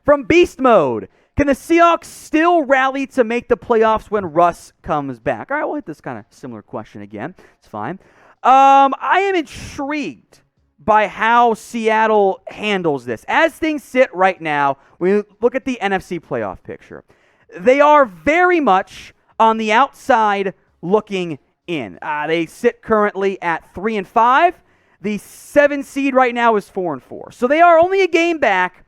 From Beast Mode, can the Seahawks still rally to make the playoffs when Russ comes back? All right, we'll hit this kind of similar question again. It's fine. I am intrigued by how Seattle handles this. As things sit right now, when you look at the NFC playoff picture, they are very much on the outside looking in. They sit currently at 3-5. The 7 seed right now is 4-4. So they are only a game back,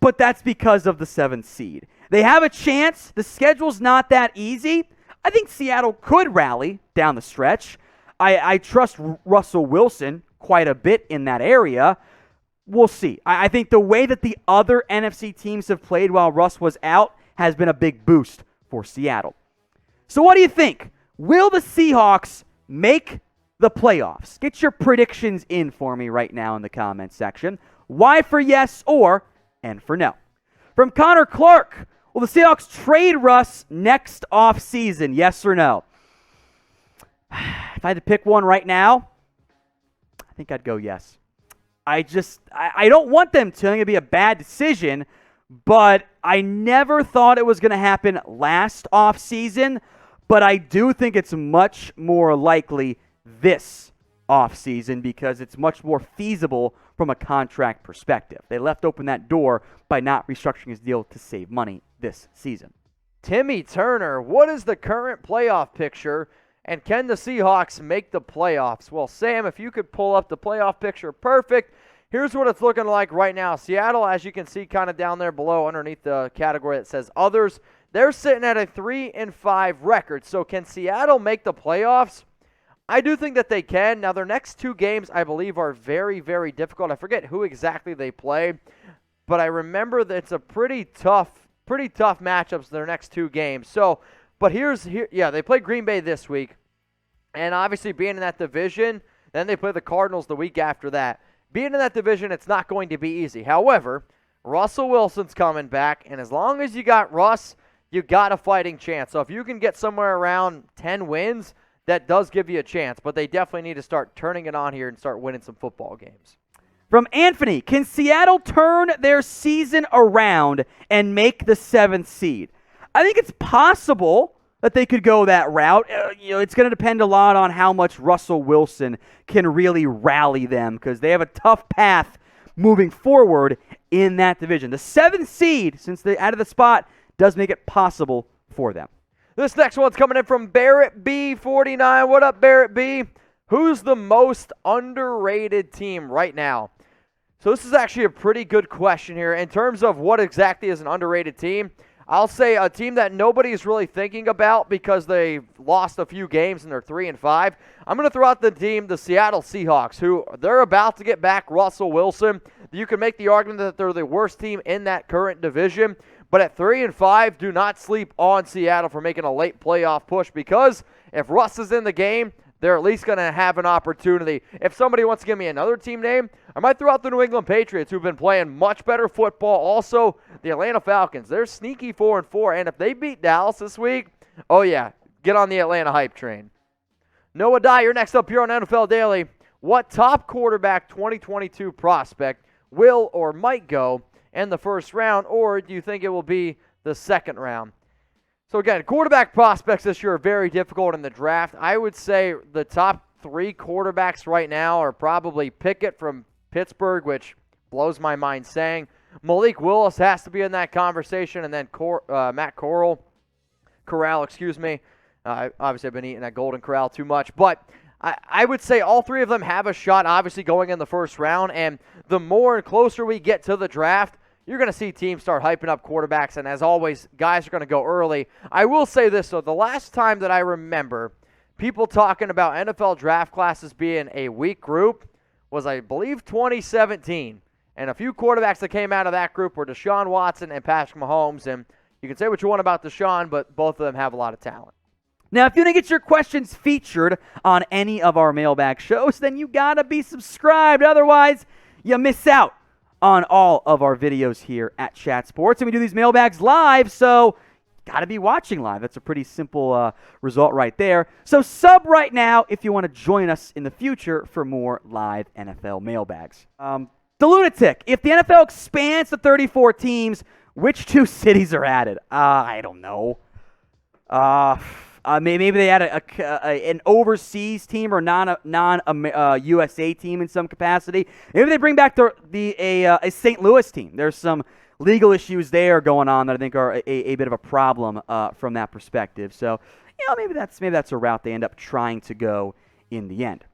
but that's because of the 7th seed. They have a chance. The schedule's not that easy. I think Seattle could rally down the stretch. I trust Russell Wilson quite a bit in that area. We'll see. I think the way that the other NFC teams have played while Russ was out has been a big boost for Seattle. So what do you think? Will the Seahawks make the playoffs? Get your predictions in for me right now in the comments section. Y for yes or N for no. From Connor Clark, will the Seahawks trade Russ next offseason? Yes or no? If I had to pick one right now, I think I'd go yes. I don't want them to. I think it'd be a bad decision, but I never thought it was going to happen last offseason, but I do think it's much more likely this offseason because it's much more feasible from a contract perspective. They left open that door by not restructuring his deal to save money this season. Timmy Turner, what is the current playoff picture, and can the Seahawks make the playoffs? Well, Sam, if you could pull up the playoff picture, perfect. Here's what it's looking like right now. Seattle, as you can see kind of down there below underneath the category that says others, they're sitting at a 3-5 record. So can Seattle make the playoffs? I do think that they can. Now, their next 2 games, I believe, are very, very difficult. I forget who exactly they play, but I remember that it's a pretty tough matchups their next 2 games. So, but they play Green Bay this week, and obviously being in that division, then they play the Cardinals the week after that. Being in that division, it's not going to be easy. However, Russell Wilson's coming back, and as long as you got Russ, you got a fighting chance. So if you can get somewhere around 10 wins, that does give you a chance, but they definitely need to start turning it on here and start winning some football games. From Anthony, can Seattle turn their season around and make the 7th seed? I think it's possible that they could go that route. It's going to depend a lot on how much Russell Wilson can really rally them because they have a tough path moving forward in that division. The 7th seed, since they're out of the spot, does make it possible for them. This next one's coming in from Barrett B49. What up, Barrett B? Who's the most underrated team right now? So this is actually a pretty good question here. In terms of what exactly is an underrated team, I'll say a team that nobody is really thinking about because they lost a few games and they're 3-5. I'm going to throw out the team, the Seattle Seahawks, who they're about to get back Russell Wilson. You can make the argument that they're the worst team in that current division. But at 3-5, do not sleep on Seattle for making a late playoff push because if Russ is in the game, they're at least going to have an opportunity. If somebody wants to give me another team name, I might throw out the New England Patriots, who've been playing much better football. Also, the Atlanta Falcons. They're sneaky 4-4, and if they beat Dallas this week, oh yeah, get on the Atlanta hype train. Noah Dye, you're next up here on NFL Daily. What top quarterback 2022 prospect will or might go in the first round, or do you think it will be the second round? So again, quarterback prospects this year are very difficult in the draft. I would say the top 3 quarterbacks right now are probably Pickett from Pittsburgh, which blows my mind saying. Malik Willis has to be in that conversation, and then Matt Corral. Obviously, I've been eating at Golden Corral too much, but I would say all 3 of them have a shot, obviously, going in the first round, and the more and closer we get to the draft, you're going to see teams start hyping up quarterbacks, and as always, guys are going to go early. I will say this, though. The last time that I remember people talking about NFL draft classes being a weak group was, I believe, 2017. And a few quarterbacks that came out of that group were Deshaun Watson and Patrick Mahomes. And you can say what you want about Deshaun, but both of them have a lot of talent. Now, if you want to get your questions featured on any of our Mailbag shows, then you got to be subscribed. Otherwise, you miss out on all of our videos here at Chat Sports. And we do these mailbags live, so got to be watching live. That's a pretty simple result right there. So sub right now if you want to join us in the future for more live NFL mailbags. The Lunatic. If the NFL expands to 34 teams, which 2 cities are added? I don't know. Maybe they add an overseas team or non-USA team in some capacity. Maybe they bring back a St. Louis team. There's some legal issues there going on that I think are a bit of a problem from that perspective. So, maybe that's a route they end up trying to go in the end.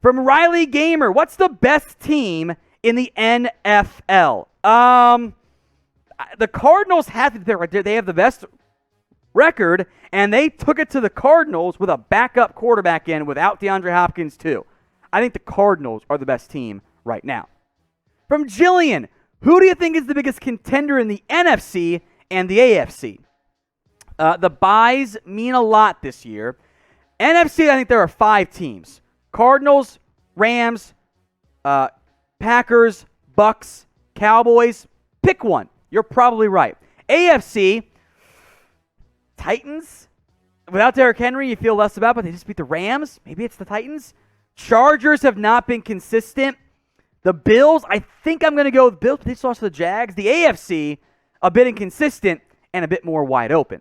From Riley Gamer, what's the best team in the NFL? The Cardinals have they have the best record, and they took it to the Cardinals with a backup quarterback in without DeAndre Hopkins too. I think the Cardinals are the best team right now. From Jillian, who do you think is the biggest contender in the NFC and the AFC? The buys mean a lot this year. NFC, I think there are 5 teams. Cardinals, Rams, Packers, Bucks, Cowboys. Pick one. You're probably right. AFC, Titans. Without Derrick Henry, you feel less about, but they just beat the Rams. Maybe it's the Titans. Chargers have not been consistent. The Bills, I think I'm going to go with Bills, but they lost to the Jags. The AFC, a bit inconsistent and a bit more wide open.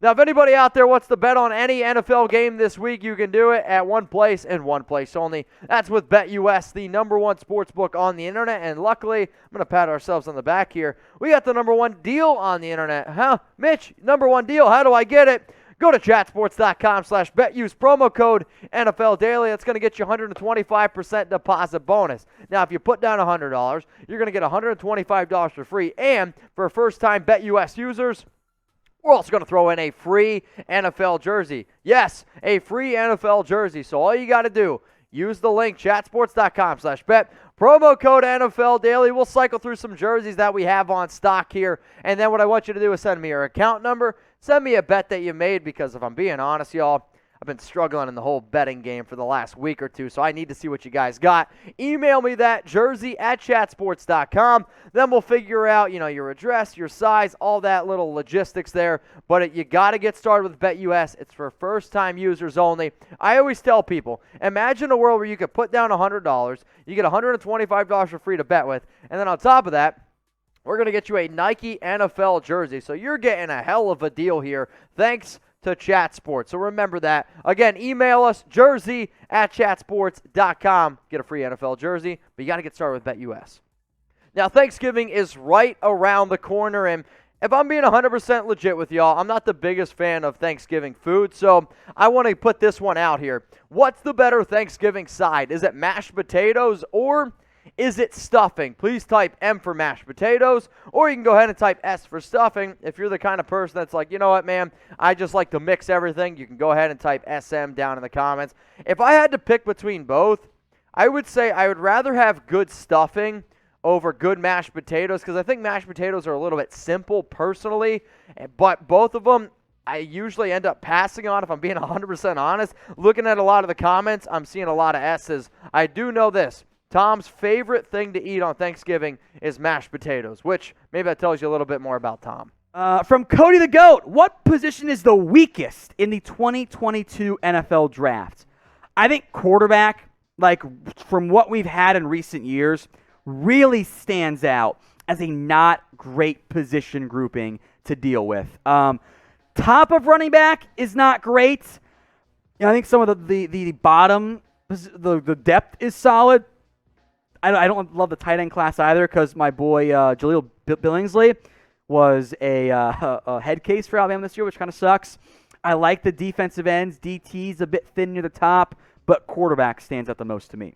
Now, if anybody out there wants to bet on any NFL game this week, you can do it at one place and one place only. That's with BetUS, the #1 sports book on the internet. And luckily, I'm going to pat ourselves on the back here. We got the #1 deal on the internet. Huh? Mitch, #1 deal. How do I get it? Go to chatsports.com/bet. Use promo code NFL Daily. That's going to get you 125% deposit bonus. Now, if you put down $100, you're going to get $125 for free. And for first-time BetUS users, we're also going to throw in a free NFL jersey. Yes, a free NFL jersey. So all you got to do, use the link, chatsports.com/bet. Promo code NFL Daily. We'll cycle through some jerseys that we have on stock here. And then what I want you to do is send me your account number. Send me a bet that you made, because if I'm being honest, y'all, I've been struggling in the whole betting game for the last week or two, so I need to see what you guys got. Email me that jersey at chatsports.com. Then we'll figure out, your address, your size, all that little logistics there. But you got to get started with BetUS. It's for first-time users only. I always tell people, imagine a world where you could put down $100, you get $125 for free to bet with, and then on top of that, we're going to get you a Nike NFL jersey. So you're getting a hell of a deal here. Thanks to Chat Sports. So remember that. Again, email us, jersey at chatsports.com. Get a free NFL jersey, but you got to get started with BetUS. Now, Thanksgiving is right around the corner, and if I'm being 100% legit with y'all, I'm not the biggest fan of Thanksgiving food, so I want to put this one out here. What's the better Thanksgiving side? Is it mashed potatoes or is it stuffing? Please type M for mashed potatoes, or you can go ahead and type S for stuffing. If you're the kind of person that's like, you know what, man, I just like to mix everything, you can go ahead and type SM down in the comments. If I had to pick between both, I would say I would rather have good stuffing over good mashed potatoes, because I think mashed potatoes are a little bit simple personally, but both of them I usually end up passing on if I'm being 100% honest. Looking at a lot of the comments, I'm seeing a lot of S's. I do know this. Tom's favorite thing to eat on Thanksgiving is mashed potatoes, which maybe that tells you a little bit more about Tom. From Cody the GOAT, what position is the weakest in the 2022 NFL Draft? I think quarterback, from what we've had in recent years, really stands out as a not great position grouping to deal with. Top of running back is not great. I think some of the bottom, the depth is solid. I don't love the tight end class either, because my boy Jaleel Billingsley was a head case for Alabama this year, which kind of sucks. I like the defensive ends. DT's a bit thin near the top, but quarterback stands out the most to me.